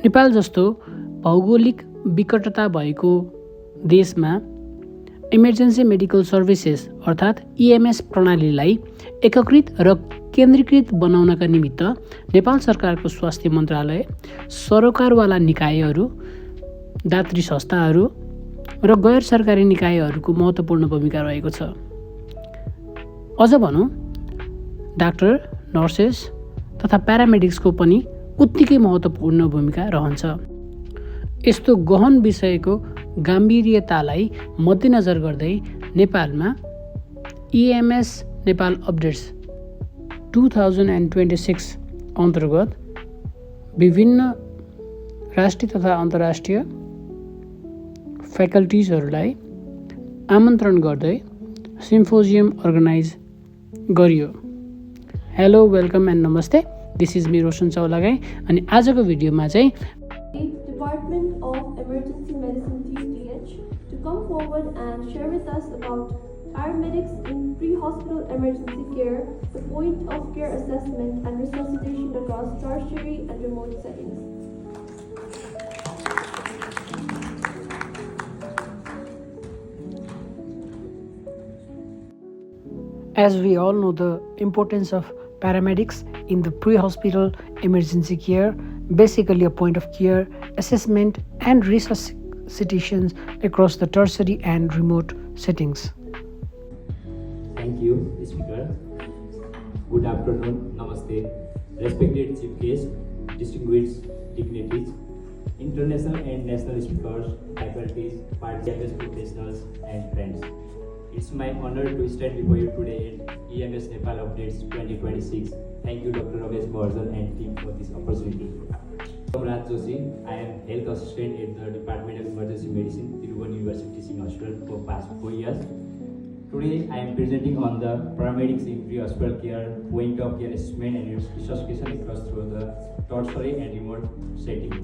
नेपाल जस्तो भौगोलिक विकटता भएको देशमा इमर्जेन्सी मेडिकल सर्भिसेस अर्थात् इएमएस प्रणालीलाई एकीकृत र केन्द्रीकृत बनाउनका निमित्त नेपाल सरकारको स्वास्थ्य मन्त्रालय, सरोकारवाला निकायहरू, दात्री संस्थाहरू र गैर सरकारी निकायहरूको महत्त्वपूर्ण भूमिका रहेको छ। अझ भनौँ डाक्टर, नर्सेस तथा प्यारामेडिक्सको पनि उत्तिकै महत्त्वपूर्ण भूमिका रहन्छ। यस्तो गहन विषयको गम्भीर्यतालाई मध्यनजर गर्दै नेपालमा इएमएस नेपाल अपडेट्स 2026 अन्तर्गत विभिन्न राष्ट्रिय तथा अन्तर्राष्ट्रिय फ्याकल्टिजहरूलाई आमन्त्रण गर्दै सिम्पोजियम अर्गनाइज गरियो। हेलो, वेलकम एन्ड नमस्ते। दिस इज मी रोशन चौलागाई अनि आजको भिडियोमा चाहिँ Department of Emergency Medicine TTH to come forward and share with us about paramedics in pre-hospital emergency care, the point of care assessment and resuscitation across tertiary and remote settings. As we all know the importance of paramedics in the pre-hospital emergency care, basically a point of care assessment and resuscitations across the tertiary and remote settings. Thank you, Speaker. Good afternoon, Namaste. Respected Chief Guest, distinguished dignitaries, international and national speakers, faculties, participants, professionals, and friends. It's my honor to stand before you today at EMS Nepal Updates 2026. Thank you, Dr. Ramesh Mahajan and team for this opportunity. I'm Raj Joshi. I am health assistant at the Department of Emergency Medicine, Tirubhavan University Teaching Hospital for past 4 years. Today, I am presenting on the paramedics in pre-hospital care, point of care assessment and resuscitation across through the tertiary and remote setting.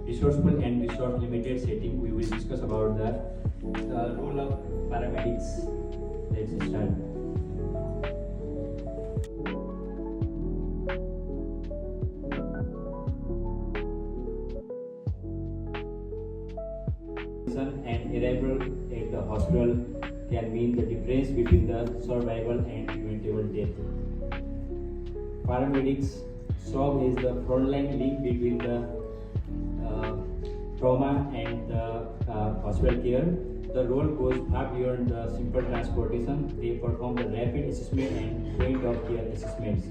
Resourceful and resource limited setting, we will discuss about the role of paramedics. Let's start. And arrival at the hospital can mean the difference between the survival and preventable death. Paramedics serve as the frontline link between the trauma and the hospital care. The role goes far beyond the simple transportation. They perform the rapid assessment and point of care assessments.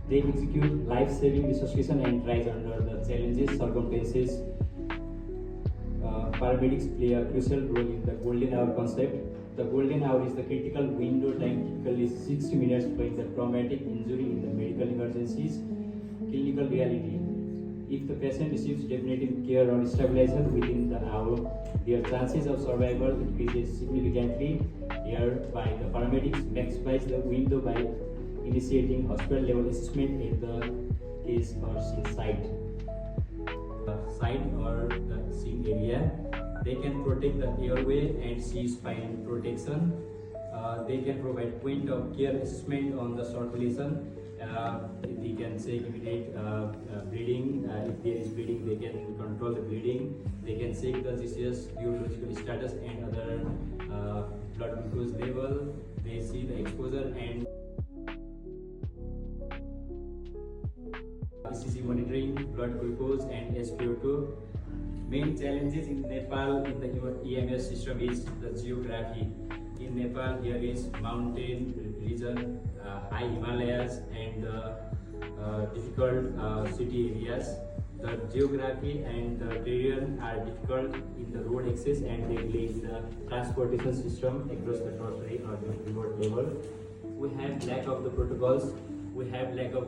They execute life-saving resuscitation and triage under the challenges circumstances. Paramedics play a crucial role in the golden hour concept. The golden hour is the critical window time, typically 60 minutes between the traumatic injury in the medical emergencies. Clinical reality: if the patient receives definitive care or stabilizer within the hour, their chances of survival increases significantly. Hereby, the paramedics maximize the window by initiating hospital level assessment at the case or scene site. Or the scene area. They can protect the airway and C-spine protection. They can provide point of care assessment on the circulation. They can say immediate bleeding. If there is bleeding, they can control the bleeding. They can check the GCS, urological status, and other blood glucose level. They see the exposure and ECG monitoring, blood glucose, and SpO2. Main challenges in Nepal in the EMS system is the geography. In Nepal, here is mountain region, high Himalayas, and difficult city areas. The geography and the terrain are difficult in the road access, and they delay the transportation system across the tertiary or the remote level. We have lack of the protocols. We have lack of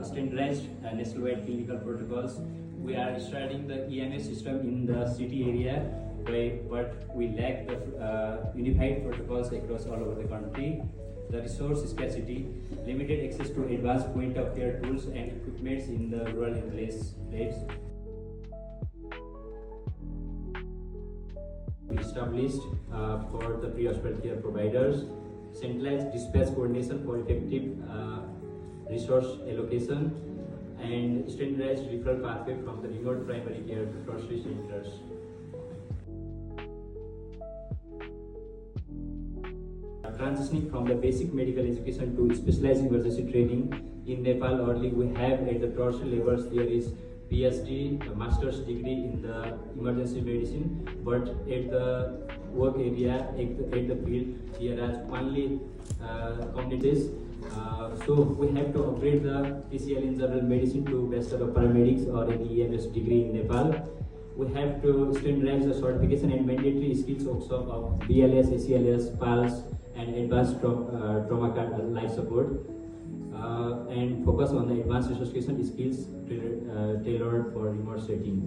standardized nationwide clinical protocols. We are starting the EMS system in the city area, but we lack the unified protocols across all over the country. The resource scarcity, limited access to advanced point of care tools and equipments in the rural and place. Established for the pre-hospital care providers, centralized dispatch coordination for effective resource allocation, and standardized referral pathway from the remote primary care to tertiary centers. Transitioning from the basic medical education to specialized emergency training in Nepal, early we have at the tertiary levels there is PhD, a master's degree in the emergency medicine, but at the work area, at the field, there are only communities. So we have to upgrade the PCL in general medicine to Bachelor of Paramedics or an EMS degree in Nepal. We have to standardize the certification and mandatory skills also of BLS, ACLS, PALS, and advanced trauma life support, and focus on the advanced resuscitation skills tailored for remote setting.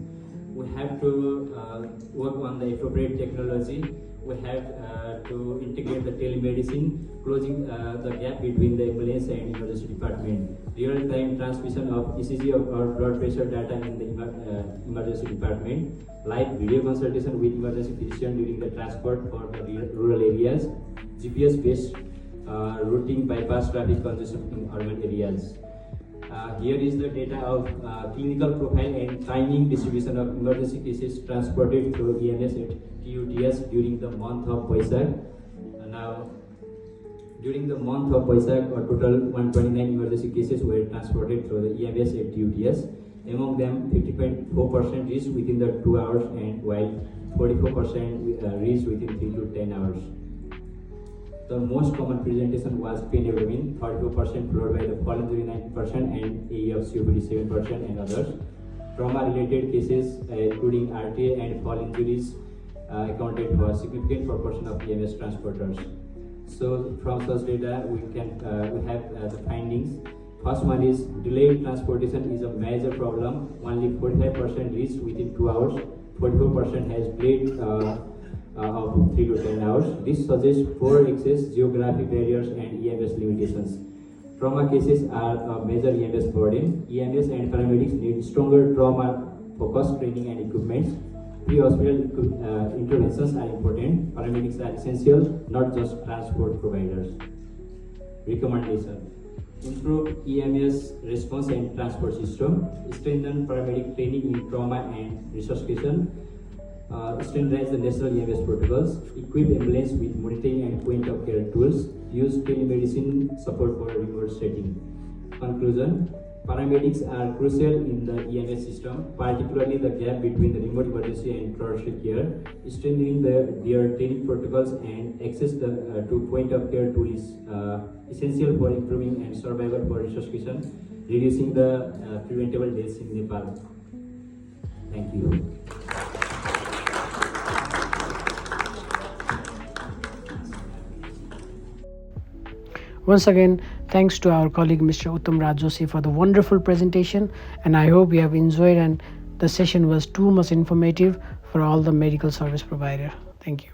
We have to work on the appropriate technology. We have to integrate the telemedicine, closing the gap between the ambulance and emergency department. Real-time transmission of ECG or blood pressure data in the emergency department. Live video consultation with emergency physician during the transport for the rural areas. GPS-based routing bypass traffic congestion in urban areas. Here is the data of clinical profile and timing distribution of emergency cases transported through EMS at TUDS during the month of Baisakh. Now, during the month of Baisakh, a total 129 emergency cases were transported through the EMS at TUDS. Among them, 50.4% reached within the 2 hours, and while 44% reached within 3 to 10 hours. The most common presentation was pain abdomen, 42%, followed by the fall injury 90%, and AE of COPD 7%, and others. Trauma-related cases, including RTA and fall injuries, accounted for a significant proportion of EMS transporters. So, from such data, we have the findings. First one is delayed transportation is a major problem. Only 45% reached within 2 hours. 44% has delayed of 3 to 10 hours. This suggests poor access, geographic barriers, and EMS limitations. Trauma cases are a major EMS burden. EMS and paramedics need stronger trauma-focused training and equipment. Pre-hospital interventions are important. Paramedics are essential, not just transport providers. Recommendation: improve EMS response and transport system. Strengthen paramedic training in trauma and resuscitation. Standardize the national EMS protocols, equip ambulance with monitoring and point of care tools, use telemedicine support for remote setting. Conclusion: paramedics are crucial in the EMS system, particularly the gap between the remote emergency and tertiary care. Strengthening their training protocols and access to point of care tool is essential for improving and survival for resuscitation, reducing the preventable deaths in Nepal. Thank you. Once again, thanks to our colleague Mr. Uttam Raj Joshi for the wonderful presentation, and I hope you have enjoyed and the session was too much informative for all the medical service provider. Thank you.